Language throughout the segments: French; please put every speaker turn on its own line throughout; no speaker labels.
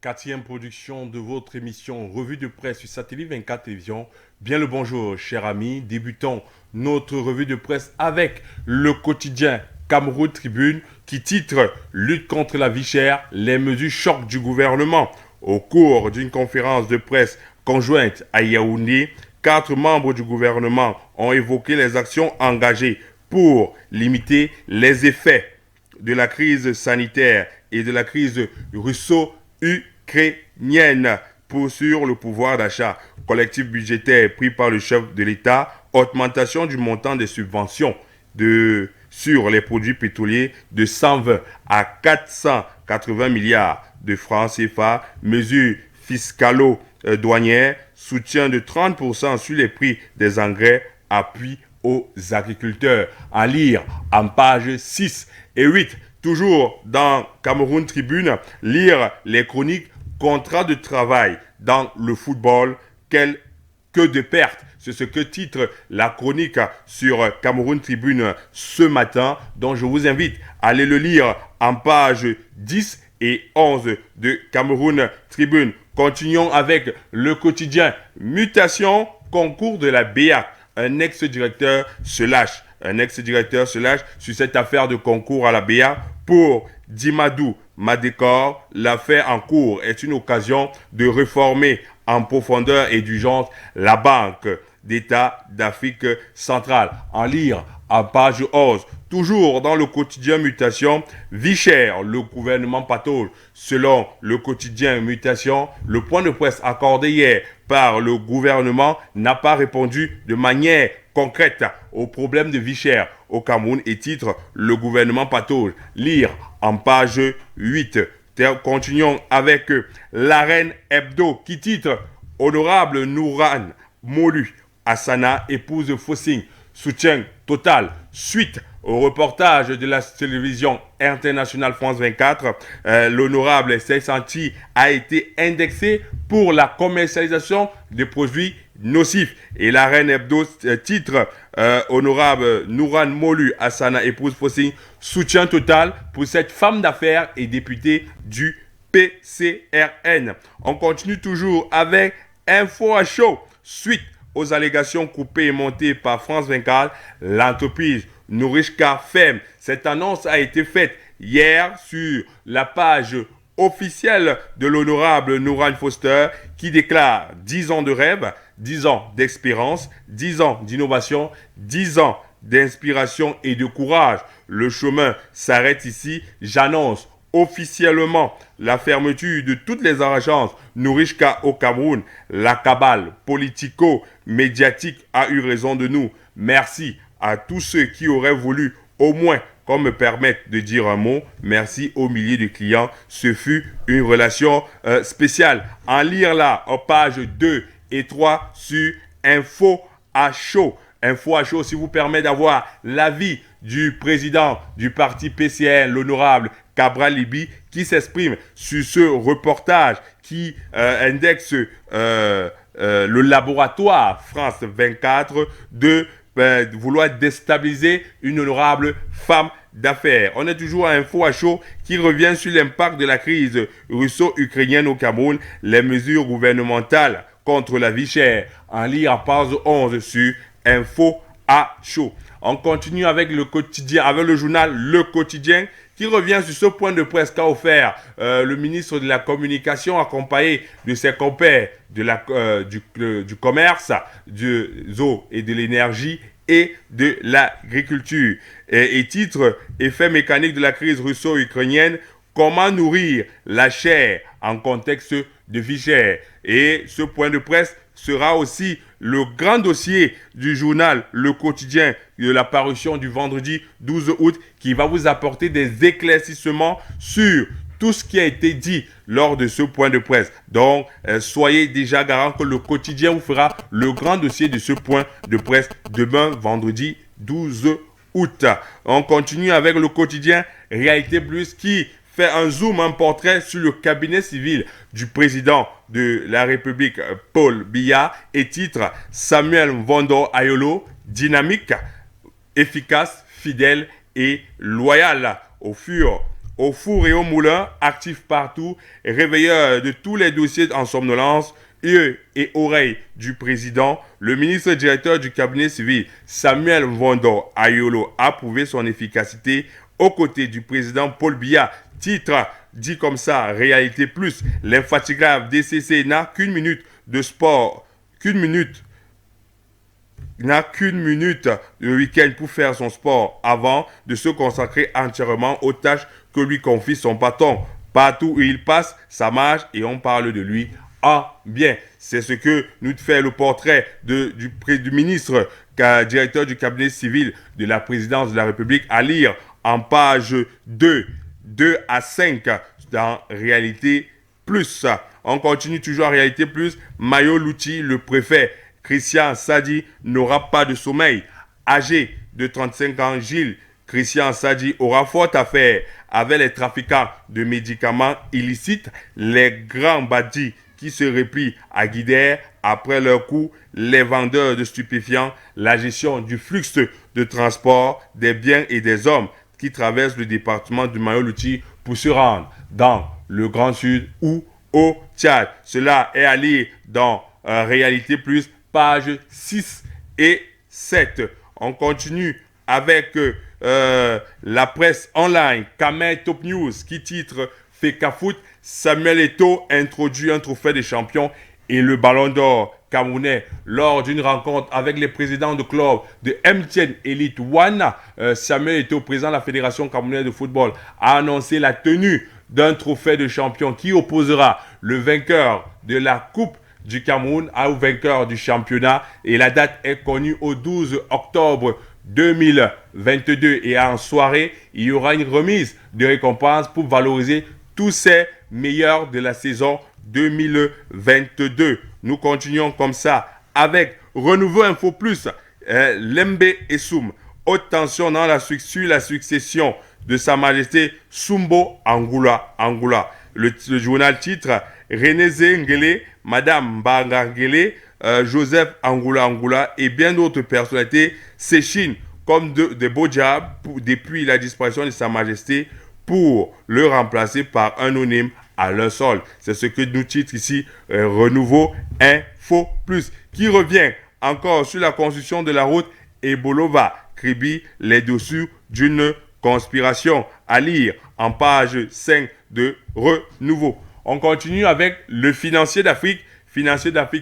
quatrième production de votre émission Revue de presse sur Satellite 24 Télévision. Bien le bonjour, chers amis. Débutons notre revue de presse avec le quotidien Cameroun Tribune qui titre Lutte contre la vie chère, les mesures choc du gouvernement. Au cours d'une conférence de presse conjointe à Yaoundé, 4 membres du gouvernement ont évoqué les actions engagées pour limiter les effets de la crise sanitaire et de la crise russo-ukrainienne sur le pouvoir d'achat, collectif budgétaire pris par le chef de l'État, augmentation du montant des subventions sur les produits pétroliers de 120 à 480 milliards de francs CFA, mesures fiscalo-douanières, soutien de 30% sur les prix des engrais, appui aux agriculteurs. À lire en pages 6 et 8. Toujours dans Cameroun Tribune, lire les chroniques contrat de travail dans le football, que de pertes. C'est ce que titre la chronique sur Cameroun Tribune ce matin, dont je vous invite à aller le lire en pages 10 et 11 de Cameroun Tribune. Continuons avec le quotidien Mutation, concours de la BEAC. Un ex-directeur se lâche. Sur cette affaire de concours à la BEAC pour Dimadou Madécor. L'affaire en cours est une occasion de réformer en profondeur et d'urgence la Banque d'État d'Afrique centrale. En lire en page 11. Toujours dans le quotidien Mutation, vie chère, le gouvernement patauge. Selon le quotidien Mutation, le point de presse accordé hier par le gouvernement n'a pas répondu de manière concrète aux problèmes de vie chère au Cameroun et titre le gouvernement patauge. Lire en page 8. Continuons avec l'arène hebdo qui titre Honorable Nourane Molu Hassana épouse Fossing. Soutien total. Suite au reportage de la télévision internationale France 24, l'honorable Seysanti a été indexé pour la commercialisation des produits nocifs. Et la reine hebdo titre honorable Nourane Molu Hassana épouse Fossing. Soutien total pour cette femme d'affaires et députée du PCRN. On continue toujours avec Info à chaud. Suite aux allégations coupées et montées par France 24, l'entreprise Nourishka ferme. Cette annonce a été faite hier sur la page officielle de l'honorable Nourane Foster qui déclare 10 ans de rêve, 10 ans d'expérience, 10 ans d'innovation, 10 ans d'inspiration et de courage. Le chemin s'arrête ici. J'annonce officiellement la fermeture de toutes les agences Nourishka au Cameroun. La cabale politico-médiatique a eu raison de nous. Merci à tous ceux qui auraient voulu au moins qu'on me permette de dire un mot. Merci aux milliers de clients. Ce fut une relation spéciale. En lire là, en page 2 et 3 sur Info à chaud. Info à chaud, si vous permet d'avoir l'avis du président du parti PCN, l'honorable Cabral Libi, qui s'exprime sur ce reportage qui indexe le laboratoire France 24 de vouloir déstabiliser une honorable femme d'affaires. On est toujours à Info à chaud qui revient sur l'impact de la crise russo-ukrainienne au Cameroun, les mesures gouvernementales contre la vie chère. En lire en page 11 sur Info à chaud. On continue avec le quotidien, avec le journal Le Quotidien qui revient sur ce point de presse qu'a offert le ministre de la Communication accompagné de ses compères du commerce, des eaux et de l'énergie et de l'agriculture. Et titre Effet mécanique de la crise russo-ukrainienne, comment nourrir la chair en contexte de vie chère. Et ce point de presse sera aussi le grand dossier du journal Le Quotidien de la parution du vendredi 12 août qui va vous apporter des éclaircissements sur tout ce qui a été dit lors de ce point de presse. Donc, soyez déjà garant que Le Quotidien vous fera le grand dossier de ce point de presse demain, vendredi 12 août. On continue avec Le Quotidien Réalité Plus qui fait un zoom, un portrait sur le cabinet civil du président de la République, Paul Biya, et titre Samuel Mvondo Ayolo, dynamique, efficace, fidèle et loyal. Au fur au four et au moulin, actif partout, réveilleur de tous les dossiers en somnolence, yeux et oreilles du président, le ministre directeur du cabinet civil, Samuel Vondo Ayolo, a prouvé son efficacité aux côtés du président Paul Biya. Titre dit comme ça, Réalité Plus, l'infatigable DCC n'a qu'une minute de sport, n'a qu'une minute le week-end pour faire son sport avant de se consacrer entièrement aux tâches que lui confie son patron. Partout où il passe, ça marche et on parle de lui en bien. C'est ce que nous fait le portrait du ministre, directeur du cabinet civil de la présidence de la République, à lire en page 2 à 5 dans Réalité Plus. On continue toujours en Réalité Plus. Mayo Louti, le préfet, Christian Sadi n'aura pas de sommeil. Âgé de 35 ans, Gilles Christian Sadi aura fort à faire avec les trafiquants de médicaments illicites, les grands bandits qui se replient à Guidère après leur coup, les vendeurs de stupéfiants, la gestion du flux de transport des biens et des hommes qui traversent le département du Mayo-Louti pour se rendre dans le Grand Sud ou au Tchad. Cela est à lire dans Réalité Plus, pages 6 et 7. On continue avec la presse online, Kamer Top News, qui titre Feka Foot, Samuel Eto'o introduit un trophée des champions et le ballon d'or camerounais lors d'une rencontre avec les présidents de club de MTN Elite One. Samuel Eto'o, président de la Fédération camerounaise de football, a annoncé la tenue d'un trophée de champion qui opposera le vainqueur de la Coupe du Cameroun au vainqueur du championnat, et la date est connue au 12 octobre 2022, et en soirée, il y aura une remise de récompense pour valoriser tous ces meilleurs de la saison 2022. Nous continuons comme ça avec Renouveau Info Plus, Lembe et Soum. Haute tension dans sur la succession de Sa Majesté Sumbo Angoula. Le journal titre René Ngele, Madame Ngele, Joseph Angoula et bien d'autres personnalités s'échinent comme de beaux diables depuis la disparition de Sa Majesté pour le remplacer par un anonyme à leur sol. C'est ce que nous titre ici Renouveau Info Plus, qui revient encore sur la construction de la route Ebolova-Kribi, les dessous d'une conspiration, à lire en page 5 de Renouveau. On continue avec le Financier d'Afrique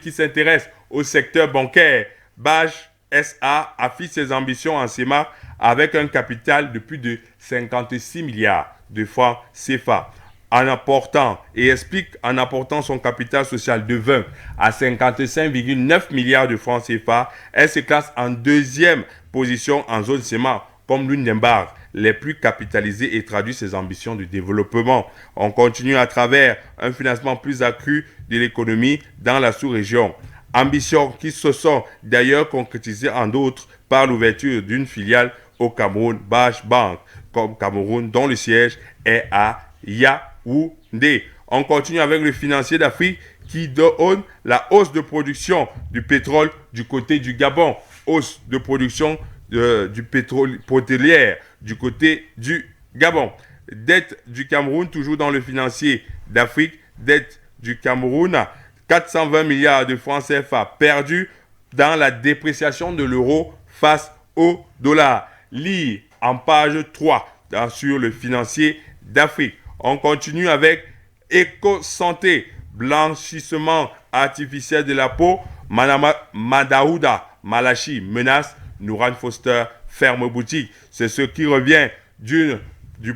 qui s'intéresse au secteur bancaire. BAJ SA affiche ses ambitions en CEMA avec un capital de plus de 56 milliards de francs CFA. En apportant son capital social de 20 à 55,9 milliards de francs CFA, elle se classe en deuxième position en zone CEMA comme l'une des barres les plus capitalisées et traduit ses ambitions de développement. On continue à travers un financement plus accru de l'économie dans la sous-région. Ambitions qui se sont d'ailleurs concrétisées en d'autres par l'ouverture d'une filiale au Cameroun, BAJ Bank, comme Cameroun, dont le siège est à Yaoundé. On continue avec le Financier d'Afrique qui donne la hausse de production du pétrole du côté du Gabon, hausse de production du pétrole pétrolière du côté du Gabon. Dette du Cameroun, toujours dans le Financier d'Afrique, dette du Cameroun, 420 milliards de francs CFA perdus dans la dépréciation de l'euro face au dollar. Lire en page 3 sur le Financier d'Afrique. On continue avec Éco-Santé, blanchissement artificiel de la peau. Madaouda Malachi menace Nouran Foster, ferme boutique. C'est ce qui revient du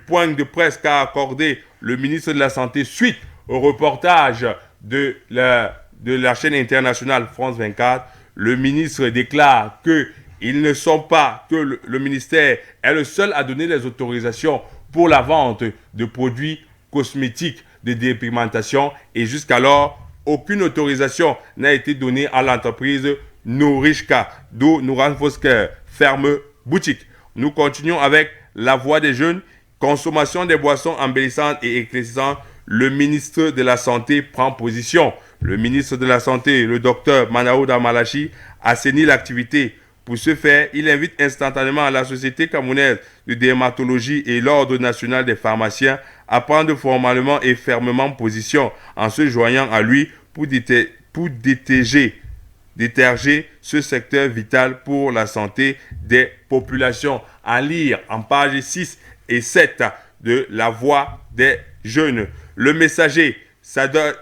point de presse qu'a accordé le ministre de la Santé suite au reportage de la chaîne internationale France 24. Le ministre déclare que le ministère est le seul à donner les autorisations pour la vente de produits cosmétiques de dépigmentation, et jusqu'alors, aucune autorisation n'a été donnée à l'entreprise Nourishka, d'où Nouran Foster, ferme boutique. Nous continuons avec la voix des jeunes, consommation des boissons embellissantes et éclaircissantes. Le ministre de la Santé prend position. Le ministre de la Santé, le docteur Manaouda Malachi, assainit l'activité Pour ce faire, il invite instantanément la Société camerounaise de dermatologie et l'Ordre national des pharmaciens à prendre formellement et fermement position en se joignant à lui pour déterger ce secteur vital pour la santé des populations. À lire en page 6 et 7 de La Voix des jeunes. Le messager,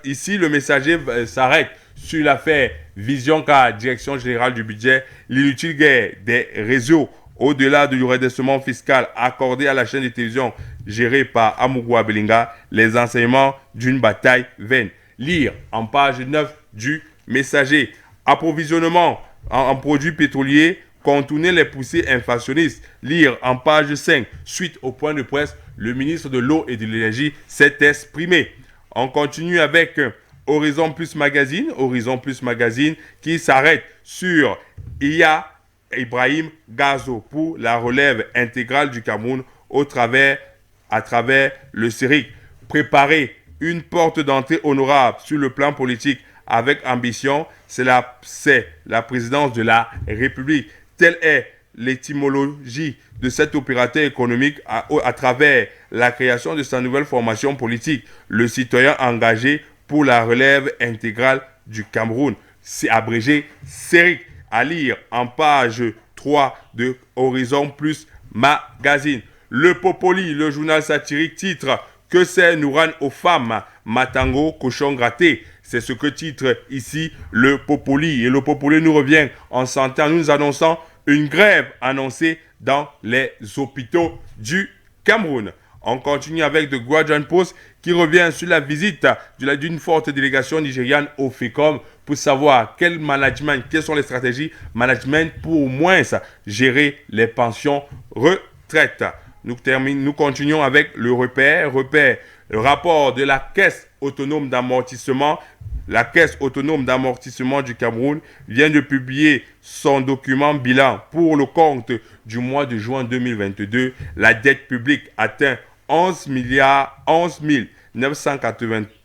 ici le messager s'arrête sur l'affaire Vision Car, Direction générale du budget, l'inutile guerre des réseaux au-delà du redressement fiscal accordé à la chaîne de télévision gérée par Amougou Belinga, les enseignements d'une bataille vaine. Lire en page 9 du messager. Approvisionnement en produits pétroliers, contourner les poussées inflationnistes. Lire en page 5. Suite au point de presse, le ministre de l'eau et de l'énergie s'est exprimé. On continue avec Horizon Plus Magazine qui s'arrête sur Iya Ibrahim Gazo pour la relève intégrale du Cameroun à travers le CERIC. Préparer une porte d'entrée honorable sur le plan politique avec ambition, c'est la présidence de la République. Telle est l'étymologie de cet opérateur économique à travers la création de sa nouvelle formation politique, le citoyen engagé pour la relève intégrale du Cameroun. C'est abrégé CERIC. À lire en page 3 de Horizon Plus Magazine. Le Popoli, le journal satirique, titre « Que c'est Nouran aux femmes, Matango, cochon gratté ». C'est ce que titre ici le Popoli. Et le Popoli nous revient en sentant, nous annonçant une grève annoncée dans les hôpitaux du Cameroun. On continue avec The Guardian Post qui revient sur la visite d'une forte délégation nigériane au FECOM pour savoir quelles sont les stratégies management pour au moins gérer les pensions retraite. Nous continuons avec le repère, le rapport de la Caisse autonome d'amortissement. La Caisse autonome d'amortissement du Cameroun vient de publier son document bilan pour le compte du mois de juin 2022. La dette publique atteint 11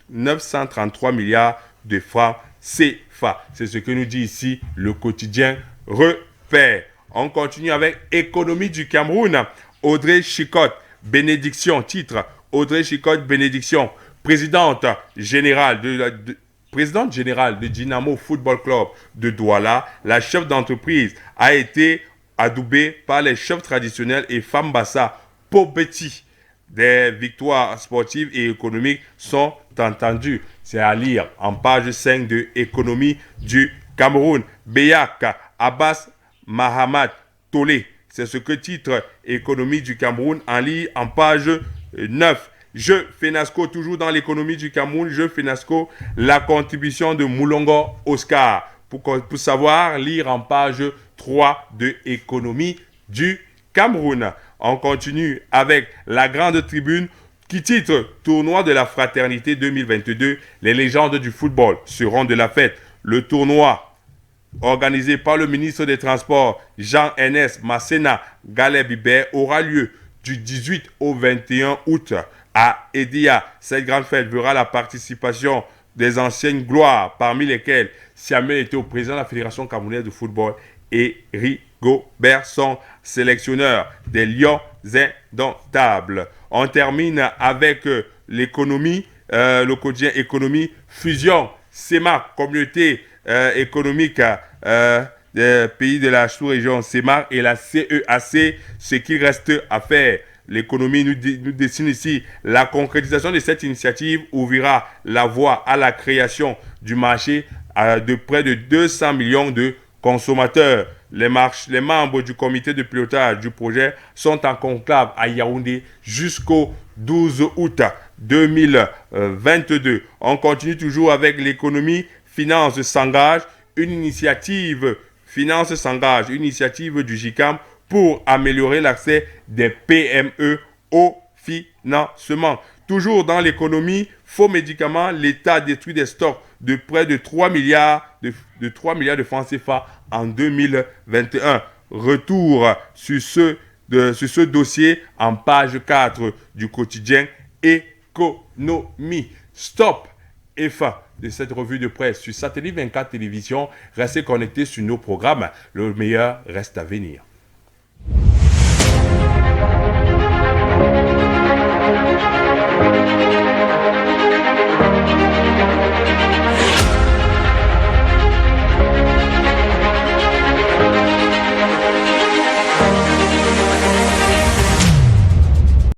933 milliards de francs CFA. C'est ce que nous dit ici le quotidien Repère. On continue avec Économie du Cameroun. Audrey Chicotte, bénédiction, titre Audrey Chicotte, bénédiction, présidente générale de Dynamo Football Club de Douala. La chef d'entreprise a été adoubée par les chefs traditionnels et Fambassa Pobeti. Des victoires sportives et économiques sont entendues. C'est à lire en page 5 de Économie du Cameroun. Beyak Abbas Mahamad Tolé. C'est ce que titre Économie du Cameroun en lit en page 9. Je Fenasco, toujours dans l'économie du Cameroun, Je Fenasco, la contribution de Moulongo Oscar. Pour savoir, lire en page 3 de Économie du Cameroun. On continue avec la grande tribune qui titre Tournoi de la fraternité 2022. Les légendes du football seront de la fête. Le tournoi organisé par le ministre des Transports Jean-Ernest Massena Galeb-Ibert aura lieu du 18 au 21 août à Edia. Cette grande fête verra la participation des anciennes gloires, parmi lesquelles Siamel était au président de la Fédération camerounaise de football et Rigobert, son sélectionneur des Lions indomptables. On termine avec l'économie, le quotidien économie, fusion, CEMAC, communauté économique des pays de la sous-région CEMAC et la CEAC, ce qu'il reste à faire. L'économie nous dessine ici la concrétisation de cette initiative ouvrira la voie à la création du marché de près de 200 millions de consommateurs. Les membres du comité de pilotage du projet sont en conclave à Yaoundé jusqu'au 12 août 2022. On continue toujours avec l'économie. Finance s'engage, une initiative du GICAM pour améliorer l'accès des PME au financement. Toujours dans l'économie, faux médicaments, l'État détruit des stocks de près de 3 milliards de francs CFA en 2021. Retour sur ce dossier en page 4 du quotidien Économie. Stop EFA de cette revue de presse sur Satellite 24 Télévision. Restez connectés sur nos programmes. Le meilleur reste à venir.